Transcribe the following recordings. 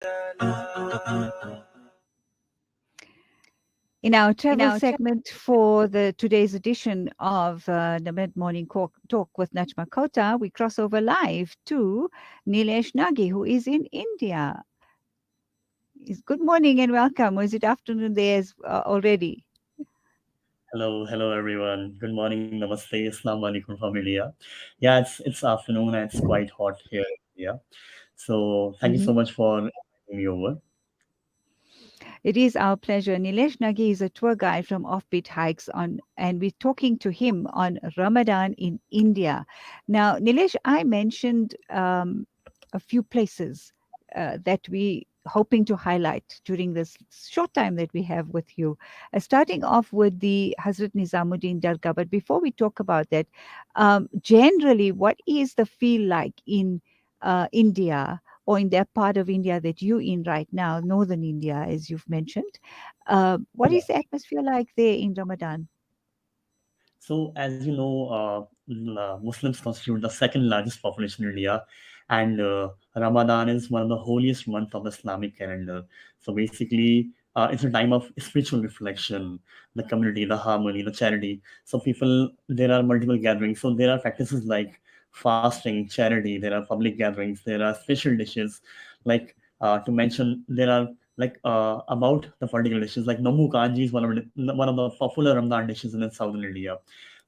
In our travel segment for today's edition of the Mid-Morning Talk with Najma Khota, we cross over live to Neelesh Negi, who is in India. Good morning and welcome. Or is it afternoon there already? Hello everyone. Good morning, namaste, assalamu alaikum from India. Yeah, it's afternoon and it's quite hot here in India. So thank you Mhm. so much for inviting me over. It is our pleasure. Neelesh Negi is a tour guide from Offbeat Hikes and we're talking to him on Ramadan in India. Now, Neelesh, I mentioned a few places that we hoping to highlight during this short time that we have with you. Starting off with the Hazrat Nizamuddin Dargah. But before we talk about that, generally, what is the feel like in India or in that part of India that you're in right now, northern India, as you've mentioned? What Yeah. is the atmosphere like there in Ramadan? So as you know, Muslims constitute the second largest population in India, and Ramadan is one of the holiest months of the Islamic calendar. So basically, it's a time of spiritual reflection, the community, the harmony, the charity. So people, there are multiple gatherings. So there are practices like fasting, charity. There are public gatherings. There are special dishes, like to mention, there are like about the particular dishes like Namu Kanji is one of the popular Ramadan dishes in southern India.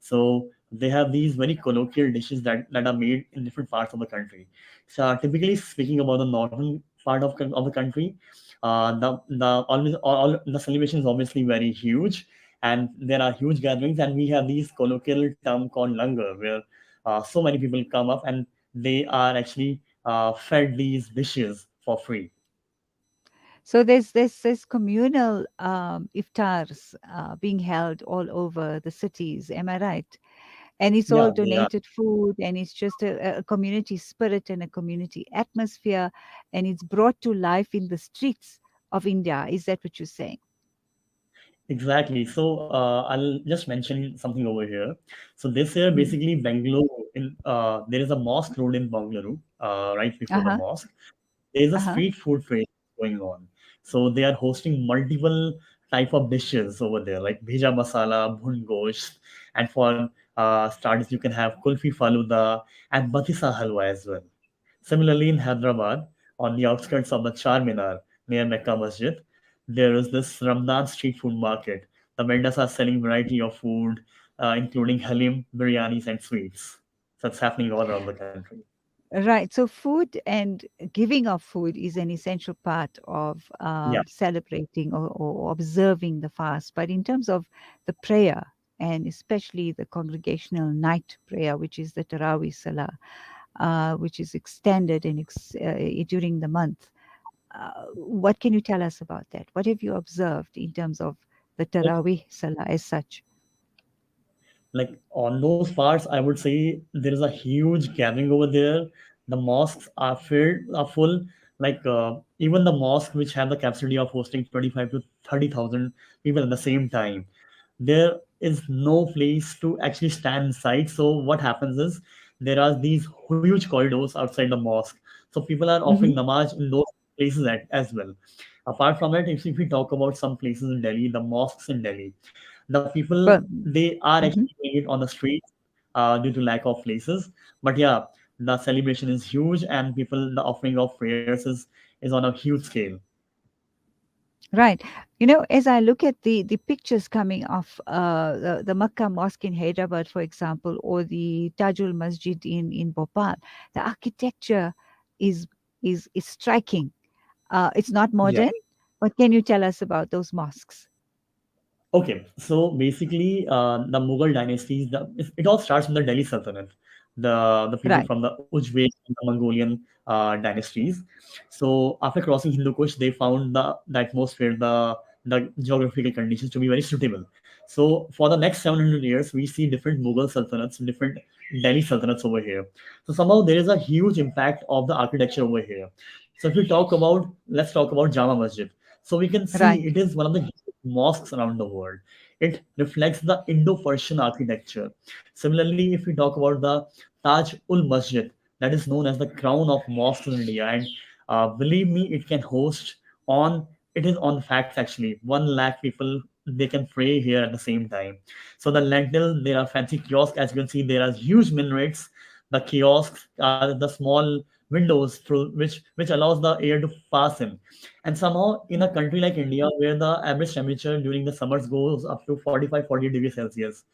So they have these very colloquial dishes that are made in different parts of the country. So typically speaking about the northern part of the country, the always all the celebration is obviously very huge, and there are huge gatherings, and we have these colloquial term called langar where so many people come up and they are actually fed these dishes for free. So there's communal iftars being held all over the cities. Am I right? And it's Yeah, all they are. donated food, and it's just a community spirit and a community atmosphere, and it's brought to life in the streets of India. Is that what you're saying? Exactly. So I'll just mention something over here. So this year, Mm. basically, Bangalore, there is a mosque road in Bangalore, right before the Uh-huh. mosque. There is a Uh-huh. street food fair going on. So they are hosting multiple type of dishes over there, like bhija masala, bhun gosht, and for starters, you can have kulfi faluda and batisa halwa as well. Similarly, in Hyderabad, on the outskirts of the Charminar near Mecca Masjid, there is this Ramadan street food market. The vendors are selling variety of food, including halim, biryanis, and sweets. So it's happening all around the country. Right. So food and giving of food is an essential part of Yeah. celebrating or observing the fast. But in terms of the prayer, and especially the congregational night prayer, which is the Taraweeh Salah, which is extended during the month. What can you tell us about that? What have you observed in terms of the Like Taraweeh Salah as such? like on those parts, I would say there is a huge gathering over there. The mosques are full. Like even the mosque which have the capacity of hosting 25 to 30,000 people at the same time, there is no place to actually stand inside. So what happens is there are these huge corridors outside the mosque. So people are offering Hmm. namaz in those places as well. Apart from it, if we talk about some places in Delhi, the mosques in Delhi, the people But they are mhm. actually doing it on the streets due to lack of places. But yeah, the celebration is huge, and people the offering of prayers is on a huge scale. Right. As I look at the pictures coming off the Makkah Mosque in Hyderabad, for example, or the Tajul Masjid in Bhopal, the architecture is is striking. It's not Yeah. modern. What can you tell us about those mosques? Okay, so basically, the Mughal dynasties, it all starts from the Delhi Sultanate, the people Right. from the Uzbek and the Mongolian dynasties. So after crossing Hindu Kush, they found the atmosphere, the geographical conditions to be very suitable. So for the next 700 years, we see different Mughal sultanates, different Delhi sultanates over here. So somehow there is a huge impact of the architecture over here. So if we talk about, let's talk about Jama Masjid. So we can see Right. it is one of the mosques around the world. It reflects the Indo-Persian architecture. Similarly, if we talk about the Taj ul Masjid, that is known as the crown of mosques in India, and Believe me, it can host on. It is on facts actually. 1 lakh people they can pray here at the same time. So the lentil, there are fancy kiosks as you can see. There are huge minarets. The kiosks are the small windows through which allows the air to pass in. And somehow in a country like India, where the average temperature during the summers goes up to 45, 48 degrees Celsius,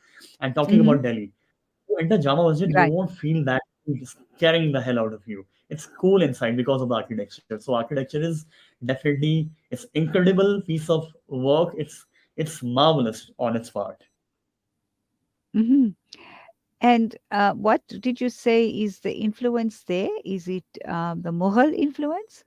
and talking Mm-hmm. about Delhi, you enter Jama Masjid, you Right. won't feel that it's scaring the hell out of you. It's cool inside because of the architecture. So architecture is definitely it's incredible piece of work. It's marvelous on its part. Mm-hmm. And what did you say is the influence there? Is it the Mughal influence?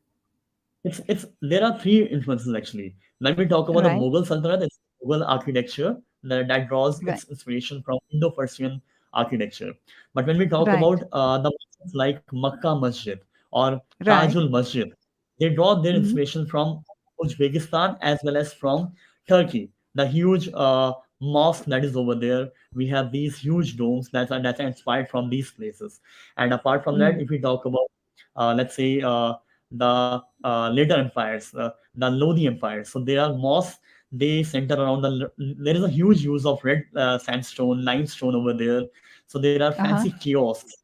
It's there are three influences actually. When we talk about the Right. Mughal Sultanate, it's Mughal architecture that draws Right. its inspiration from Indo-Persian architecture. But when we talk Right. about the masjids like Makkah Masjid or Right. Tajul Masjid, they draw their Mm-hmm. inspiration from Uzbekistan as well as from Turkey. The huge mosque that is over there, we have these huge domes that are inspired from these places. And apart from that, Mm. if we talk about let's say the later empires, the Lodi empire. So there are mosques. They center around there is a huge use of red sandstone, limestone over there. So there are Uh-huh. fancy kiosks.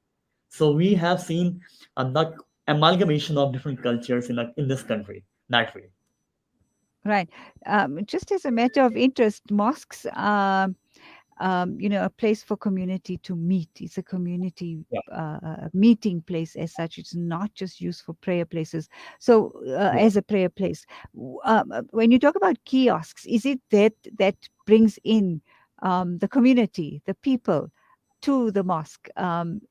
So we have seen the amalgamation of different cultures in this country that way. Right. Just as a matter of interest, mosques are, a place for community to meet. It's a community Yeah, meeting place as such. It's not just used for prayer places. So, yeah. as a prayer place, when you talk about kiosks, is it that brings in the community, the people, to the mosque?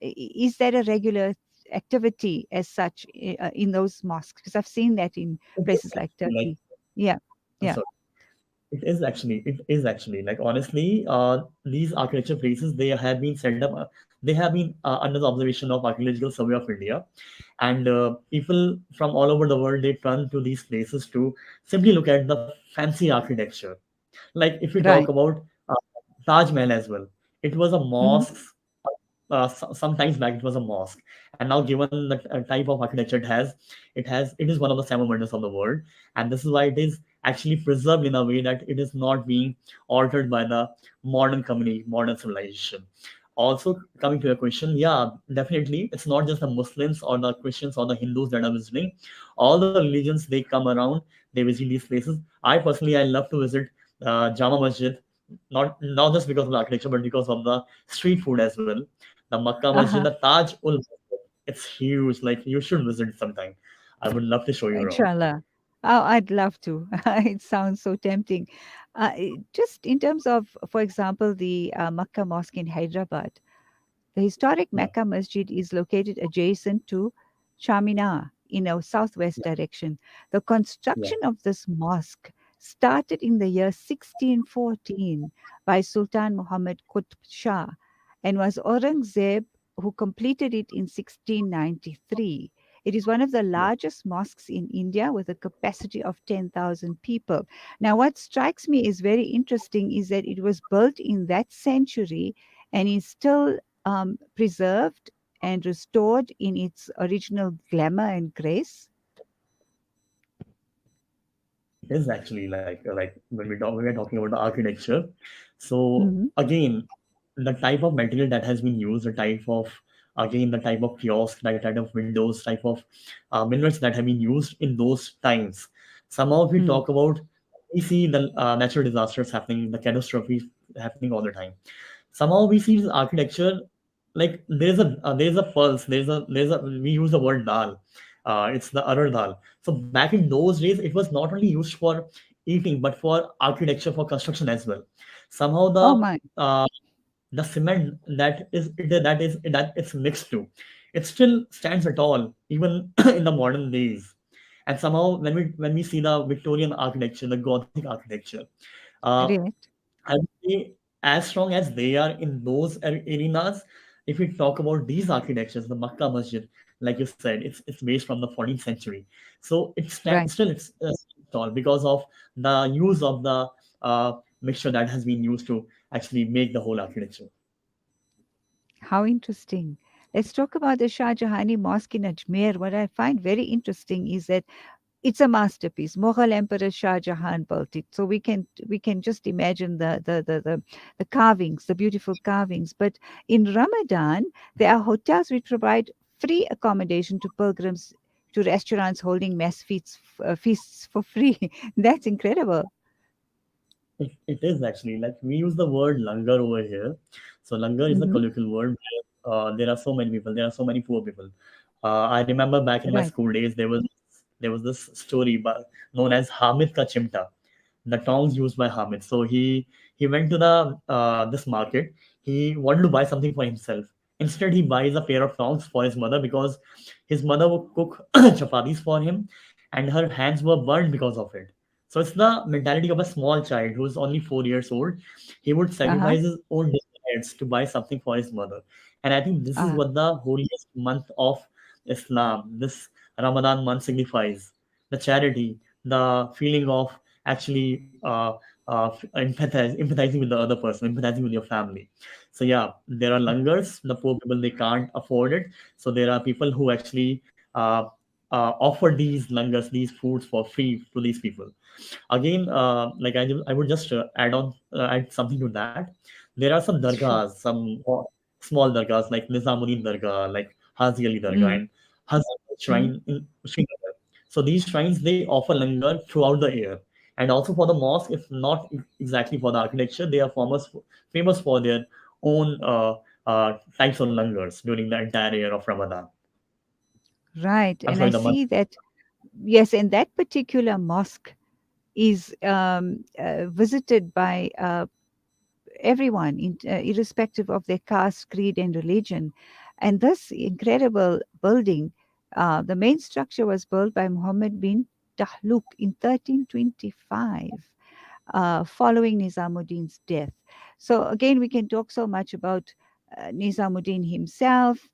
Is that a regular activity as such in those mosques? Because I've seen that in It is places like actually like Turkey. Yeah, I'm yeah, sorry. It is actually like honestly, these architecture places they have been set up. They have been under the observation of Archaeological Survey of India, and people from all over the world they turn to these places to simply look at the fancy architecture. Like if we talk right. about uh, Taj Mahal as well, it was a Hmm. mosque. Sometimes back it was a mosque, and now given the type of architecture it is one of the seven wonders of the world, and this is why it is actually preserved in a way that it is not being altered by the modern community, modern civilization. Also, coming to your question, yeah, definitely, it's not just the Muslims or the Christians or the Hindus that are visiting. All the religions they come around, they visit these places. I personally, I love to visit Jama Masjid, not just because of the architecture, but because of the street food as well. The Makkah Masjid, Uh-huh. the Taj Ul Masjid, it's huge. Like you should visit sometime. I would love to show you around. Inshallah. Oh, I'd love to. It sounds so tempting. Just in terms of, for example, the Makkah Mosque in Hyderabad, the historic Yeah, Mecca Masjid is located adjacent to Charminar in a southwest yeah, direction. The yeah. construction of this mosque started in the year 1614 by Sultan Muhammad Qutb Shah and was Aurangzeb who completed it in 1693. It is one of the Yeah. largest mosques in India with a capacity of 10,000 people. Now, what strikes me is very interesting is that it was built in that century and is still preserved and restored in its original glamour and grace. It is actually like when we are talking about the architecture. So Hmm. again, the type of material that has been used, the type of again the type of kiosk, the type of windows, type of minarets that have been used in those times. Somehow, if we Mm. talk about, we see the natural disasters happening, the catastrophes happening all the time. Somehow we see this architecture like there's a pulse, there's a we use the word dal. It's the other dal. So back in those days, it was not only used for eating but for architecture, for construction as well. Somehow Oh my, the cement that it's mixed to, it still stands at all even in the modern days. And somehow when we see the Victorian architecture, the Gothic architecture, uh, great. I would say as strong as they are in those arenas, if we talk about these architectures, the Makkah Masjid, like you said, it's based from the 14th century. So Right. still it's tall because of the use of the mixture that has been used to actually make the whole architecture. How interesting. Let's talk about the Shah Jahani Mosque in Ajmer. What I find very interesting is that it's a masterpiece. Mughal Emperor Shah Jahan built it, so we can just imagine the carvings, the beautiful carvings. But in Ramadan, there are hotels which provide free accommodation to pilgrims, to restaurants holding mass feasts for free. That's incredible. It is actually like we use the word langar over here. So langar is a Hmm. colloquial word where there are so many people, there are so many poor people. I remember back in my Right. school days, there was this story known as Hamid Ka Chimta, the tongs used by Hamid. So he went to the this market. He wanted to buy something for himself. Instead, he buys a pair of tongs for his mother because his mother would cook chapatis for him, and her hands were burned because of it. So it's the mentality of a small child who's only 4 years old. He would Uh-huh. sacrifice his own desires to buy something for his mother. And I think this is Uh, what the holiest month of Islam, this Ramadan month signifies. The charity, the feeling of actually empathizing with the other person, empathizing with your family. So yeah, there are langars, the poor people they can't afford it. So there are people who actually offer these langars, these foods for free to these people. Again, like I would just add something to that. There are some sure. dargahs, some small dargahs like Nizamuddin Dargah, like Haji Ali Dargah, Mm, and Hazrat mm-hmm. Shrine in Srinagar. So these shrines they offer langar throughout the year, and also for the mosque, if not exactly for the architecture, they are famous for their own types of langars during the entire year of Ramadan. Right. I'm And sorry, I the month. see that, yes, and that particular mosque is visited by everyone, irrespective of their caste, creed, and religion. And this incredible building, the main structure was built by Muhammad bin Tahluk in 1325, following Nizamuddin's death. So again, we can talk so much about Nizamuddin himself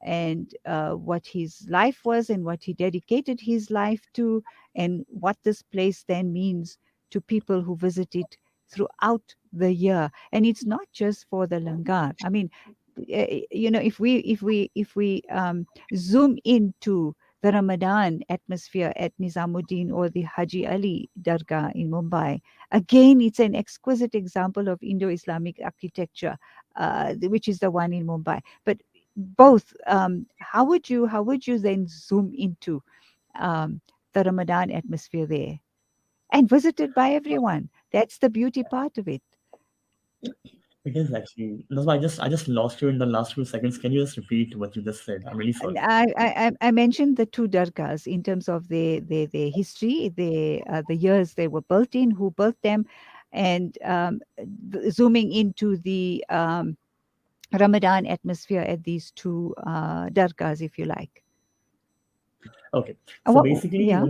and what his life was and what he dedicated his life to, and what this place then means to people who visit it throughout the year. And it's not just for the langar. I mean, if we zoom into the Ramadan atmosphere at Nizamuddin or the Haji Ali Dargah in Mumbai, again, it's an exquisite example of Indo-Islamic architecture, which is the one in Mumbai. But both, how would you then zoom into um, the Ramadan atmosphere there and visited by everyone? That's the beauty part of it. It is actually. That's why I just lost you in the last few seconds. Can you just repeat what you just said? I'm really And sorry. I mentioned the two dargahs in terms of their history, the years they were built in, who built them, and zooming into the Ramadan atmosphere at these two dargahs, if you like. Okay. So basically, Yeah,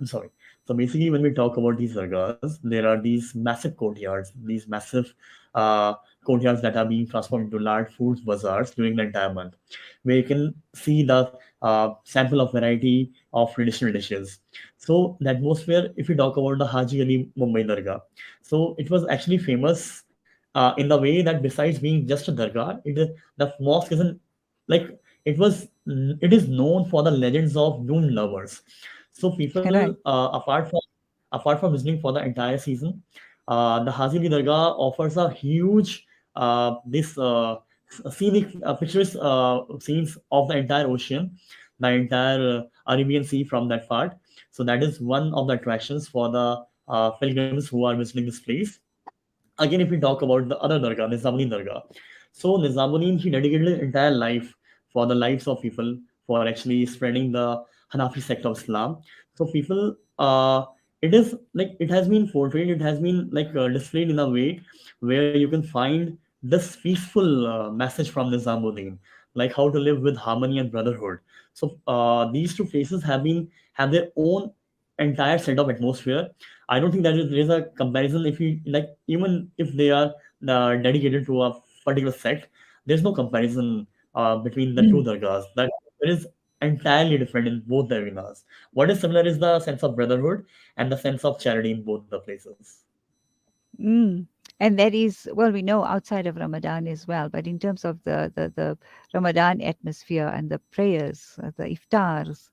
I'm sorry. So basically, when we talk about these dargahs, there are these massive courtyards, these massive uh, courtyards that are being transformed into large food bazaars during the entire month, where you can see the sample of variety of traditional dishes. So the atmosphere, if we talk about the Haji Ali Mumbai Dargah, so it was actually famous in the way that besides being just a dargah, the mosque isn't like it is known for the legends of doomed lovers. So people, right. apart from visiting for the entire season, the Hazili Dargah offers a huge this scenic pictures scenes of the entire ocean, the entire Arabian Sea from that part. So that is one of the attractions for the pilgrims who are visiting this place. Again, if we talk about the other Dargah, Nizamuddin Dargah. So Nizamuddin, he dedicated his entire life for the lives of people, for actually spreading the Hanafi sect of Islam. So people, it is like it has been portrayed, it has been like displayed in a way where you can find this peaceful message from Nizamuddin, like how to live with harmony and brotherhood. So these two places have their own entire set of atmosphere. I don't think that there is a comparison if you like, even if they are dedicated to a particular sect, there's no comparison between the two Mm, dargahs. That it is entirely different in both the arenas. What is similar is the sense of brotherhood and the sense of charity in both the places. mm. And that is, well, we know outside of Ramadan as well, but in terms of the Ramadan atmosphere and the prayers, the iftars,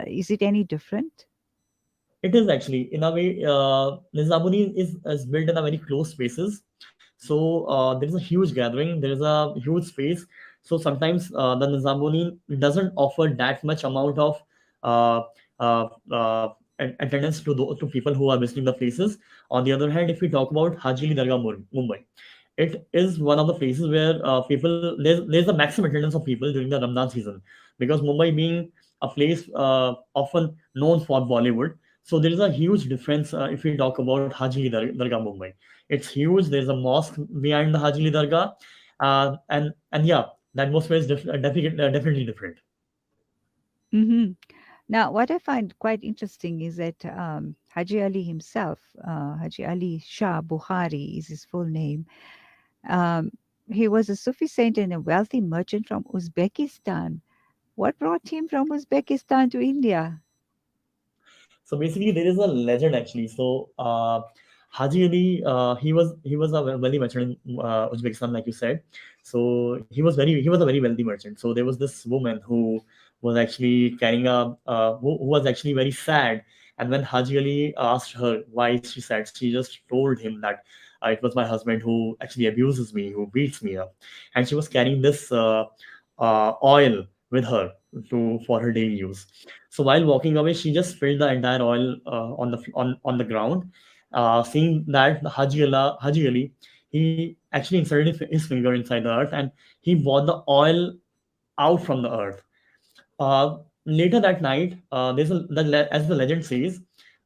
is it any different? It is actually, in a way, Nizamuni is built in a very close spaces. So there is a huge gathering, there is a huge space. So sometimes the Nizamuni doesn't offer that much amount of uh, uh, uh, attendance to people who are visiting the places. On the other hand, if we talk about Haji Ali Dargah, Mumbai, it is one of the places where there's a maximum attendance of people during the Ramadan season, because Mumbai being a place often known for Bollywood, so there is a huge difference if we talk about Haji Ali Dargah, Mumbai. It's huge. There's a mosque behind the Haji Ali Dargah, and yeah, the atmosphere is definitely different. Hmm. Now, what I find quite interesting is that Haji Ali himself, Haji Ali Shah Bukhari is his full name. Um, he was a Sufi saint and a wealthy merchant from Uzbekistan. What brought him from Uzbekistan to India? So basically, there is a legend actually. So Haji Ali, he was a wealthy merchant in Uzbekistan, like you said. So he was a very wealthy merchant. So there was this woman who was actually carrying who was actually very sad. And when Haji Ali asked her why is she sad, she just told him that it was my husband who actually abuses me, who beats me up, and she was carrying this oil with her to for her daily use. So while walking away, she just spilled the entire oil on the ground. Seeing that Haji Ali, he actually inserted his finger inside the earth, and he brought the oil out from the earth. Later that night, as the legend says,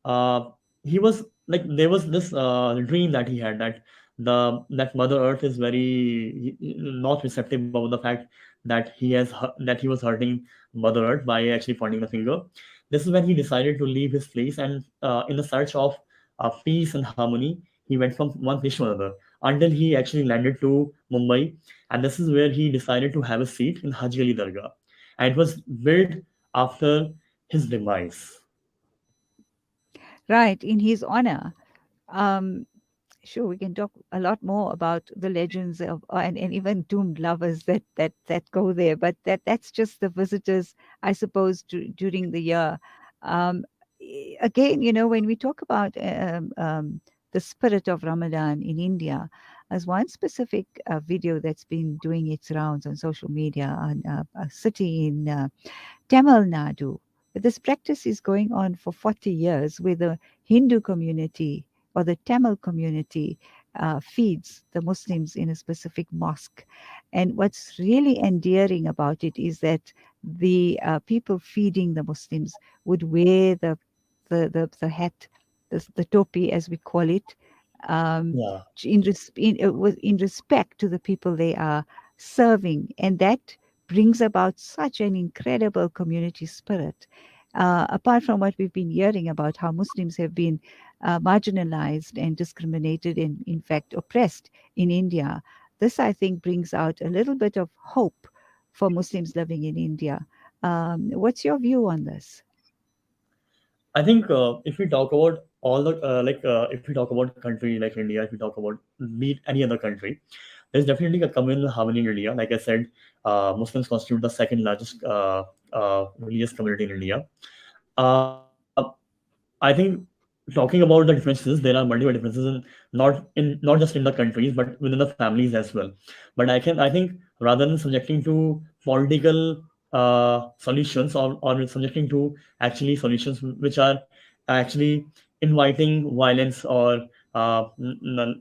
uh, he was like there was this dream that he had, that Mother Earth is not receptive about the fact that he was hurting Mother Earth by actually pointing the finger. This is when he decided to leave his place, and in the search of peace and harmony, he went from one place to another until he actually landed to Mumbai, and this is where he decided to have a seat in Haji Ali Dargah, and it was built after his demise. Right, in his honor. Um, sure, we can talk a lot more about the legends of and even doomed lovers that go there, but that's just the visitors, I suppose, during the year. Again, when we talk about the spirit of Ramadan in India, as one specific video that's been doing its rounds on social media on a city in Tamil Nadu. This practice is going on for 40 years where the Hindu community or the Tamil community feeds the Muslims in a specific mosque. And what's really endearing about it is that the people feeding the Muslims would wear the hat, the topi as we call it, um, Yeah. in respect to the people they are serving. And that brings about such an incredible community spirit. Apart from what we've been hearing about how Muslims have been marginalized and discriminated and, in fact, oppressed in India, this, I think, brings out a little bit of hope for Muslims living in India. What's your view on this? I think if we talk about if we talk about country like India, if we talk about be it any other country, there's definitely a communal harmony in India. Like I said, Muslims constitute the second largest religious community in India. Uh, I think talking about the differences, there are multiple differences not just in the countries but within the families as well. But I think rather than subjecting to political solutions, or subjecting to actually solutions which are actually inviting violence, or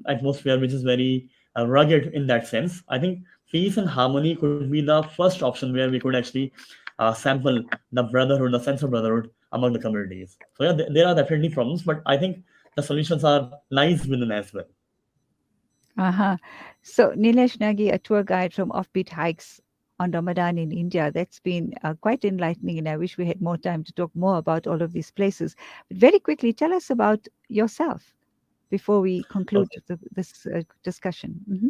atmosphere which is very rugged in that sense, I think peace and harmony could be the first option where we could actually sample the brotherhood, the sense of brotherhood among the communities. So yeah, there are definitely problems, but I think the solutions are lies within as well. Uh-huh. So, Neelesh Negi, a tour guide from Offbeat Hikes on Ramadan in India, that's been quite enlightening, and I wish we had more time to talk more about all of these places. But very quickly, tell us about yourself before we conclude Okay, this discussion. Hmm.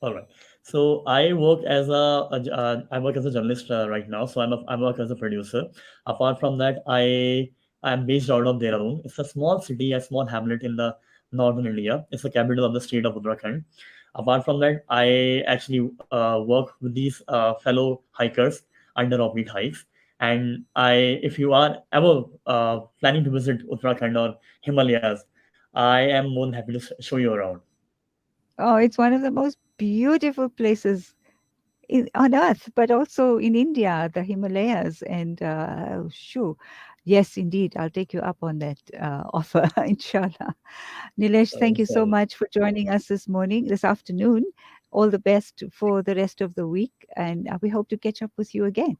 all right. So I work as a journalist right now. So I work as a producer. Apart from that, I am based out of Dehradun. It's a small city, a small hamlet in the northern India. It's the capital of the state of Uttarakhand. Apart from that, I actually work with these fellow hikers under Offbeat Hikes. And if you are ever planning to visit Uttarakhand or Himalayas, I am more than happy to show you around. Oh, it's one of the most beautiful places on earth, but also in India, the Himalayas. And shoo, yes, indeed, I'll take you up on that offer, inshallah. Nilesh, thank you so Inshallah. much for joining us this afternoon. All the best for the rest of the week, and we hope to catch up with you again.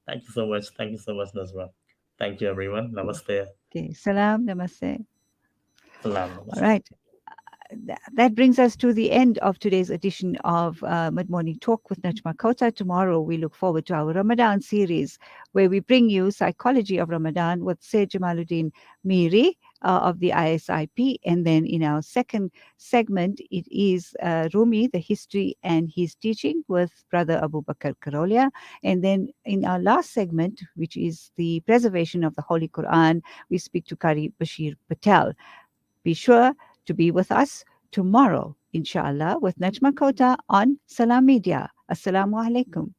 Thank you so much. Thank you so much, Nazwa. Thank you, everyone. Namaste. Okay, salam, namaste. Salam. All Namaste. right. That brings us to the end of today's edition of Mid Morning Talk with Najma Khota. Tomorrow, we look forward to our Ramadan series, where we bring you Psychology of Ramadan with Sayyid Jamaluddin Miri of the ISIP. And then in our second segment, it is Rumi, the history and his teaching with Brother Abu Bakr Karolia. And then in our last segment, which is the preservation of the Holy Quran, we speak to Kari Bashir Patel. Be sure to be with us tomorrow, inshallah, with Najma Khota on Salam Media. Assalamu alaikum.